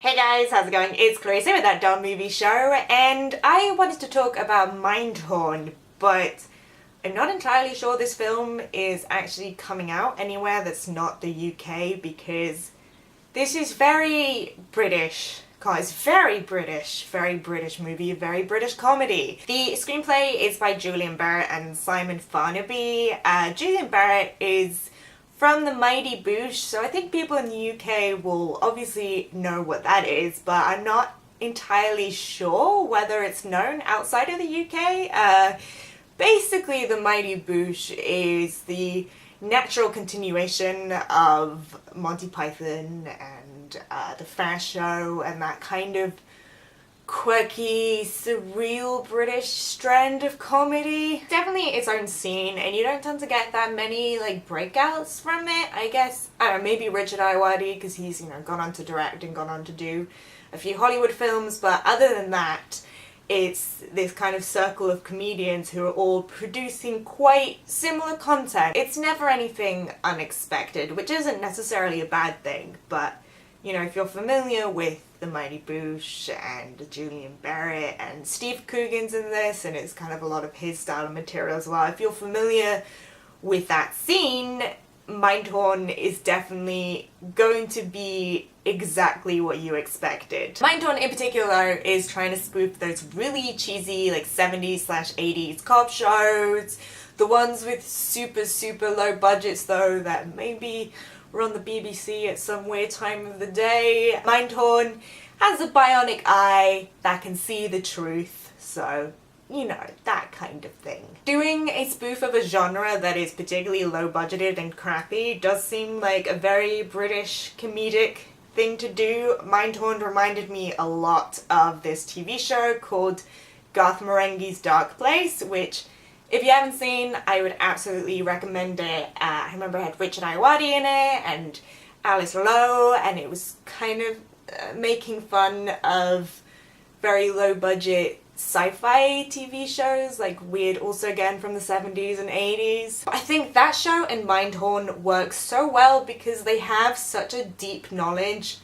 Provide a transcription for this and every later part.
Hey guys, how's it going? It's Clarissa with That Dumb Movie Show, and I wanted to talk about Mindhorn, but I'm not entirely sure this film is actually coming out anywhere that's not the UK, because this is very British. It's very British movie, very British comedy. The screenplay is by Julian Barrett and Simon Farnaby. Julian Barrett is from the Mighty Boosh, so I think people in the UK will obviously know what that is, but I'm not entirely sure whether it's known outside of the UK. Basically, the Mighty Boosh is the natural continuation of Monty Python and The Fast Show and that kind of quirky, surreal British strand of comedy. Definitely its own scene, and you don't tend to get that many like breakouts from it. I guess, I don't know, maybe Richard Ayoade, because he's, gone on to direct and gone on to do a few Hollywood films, but other than that, it's this kind of circle of comedians who are all producing quite similar content. It's never anything unexpected, which isn't necessarily a bad thing, but if you're familiar with the Mighty Boosh and Julian Barrett, and Steve Coogan's in this, and it's kind of a lot of his style of material as well. If you're familiar with that scene, Mindhorn is definitely going to be exactly what you expected. Mindhorn in particular is trying to spoof those really cheesy like 70s/80s cop shows, the ones with super low budgets though that maybe were on the BBC at some weird time of the day. Mindhorn has a bionic eye that can see the truth, so that kind of thing. Doing a spoof of a genre that is particularly low budgeted and crappy does seem like a very British comedic thing to do. Mindhorn reminded me a lot of this TV show called Garth Marenghi's Dark Place, which, if you haven't seen, I would absolutely recommend it. I remember it had Richard Ayoade in it and Alice Lowe, and it was kind of making fun of very low budget sci-fi TV shows, like weird, also again from the 70s and 80s. I think that show and Mindhorn work so well because they have such a deep knowledge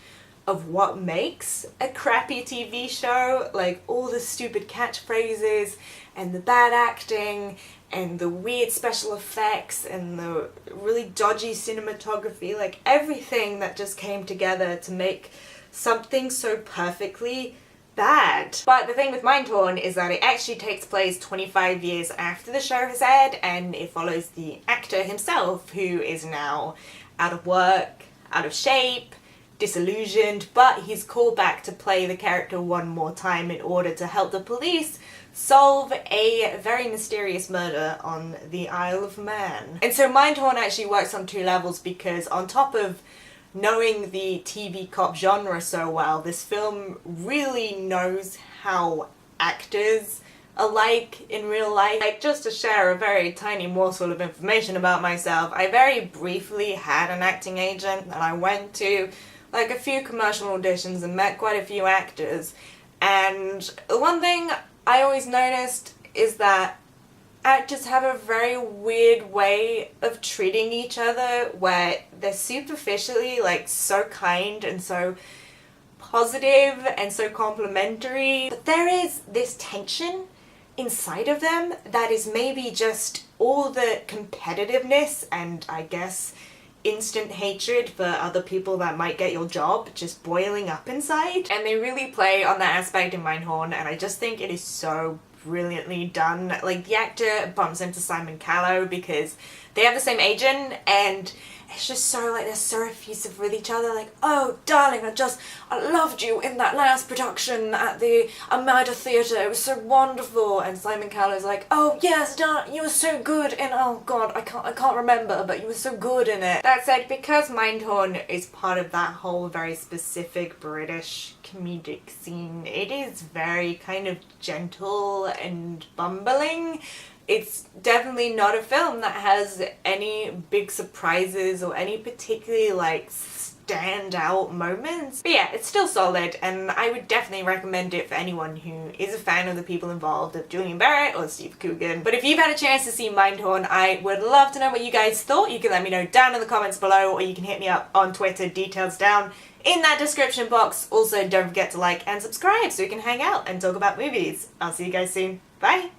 of what makes a crappy TV show, like all the stupid catchphrases and the bad acting and the weird special effects and the really dodgy cinematography, like everything that just came together to make something so perfectly bad. But the thing with Mindhorn is that it actually takes place 25 years after the show has aired, and it follows the actor himself, who is now out of work, out of shape, disillusioned, but he's called back to play the character one more time in order to help the police solve a very mysterious murder on the Isle of Man. And so Mindhorn actually works on two levels, because on top of knowing the TV cop genre so well, this film really knows how actors are like in real life. Like, just to share a very tiny morsel of information about myself, I very briefly had an acting agent, and I went to like a few commercial auditions and met quite a few actors, and the one thing I always noticed is that actors have a very weird way of treating each other, where they're superficially like so kind and so positive and so complimentary, but there is this tension inside of them that is maybe just all the competitiveness and, I guess, instant hatred for other people that might get your job just boiling up inside. And they really play on that aspect in Mindhorn, and I just think it is so brilliantly done. Like, the actor bumps into Simon Callow because they have the same agent, and it's just so like they're so effusive with each other, like, oh darling, I loved you in that last production at the Armada Theatre, it was so wonderful. And Simon Callow's like, oh yes darling, you were so good, and oh god, I can't remember, but you were so good in it. That said, because Mindhorn is part of that whole very specific British comedic scene, it is very kind of gentle and bumbling. It's definitely not a film that has any big surprises or any particularly like standout moments. But yeah, it's still solid, and I would definitely recommend it for anyone who is a fan of the people involved, of Julian Barrett or Steve Coogan. But if you've had a chance to see Mindhorn, I would love to know what you guys thought. You can let me know down in the comments below, or you can hit me up on Twitter, details down in that description box. Also, don't forget to like and subscribe so we can hang out and talk about movies. I'll see you guys soon. Bye!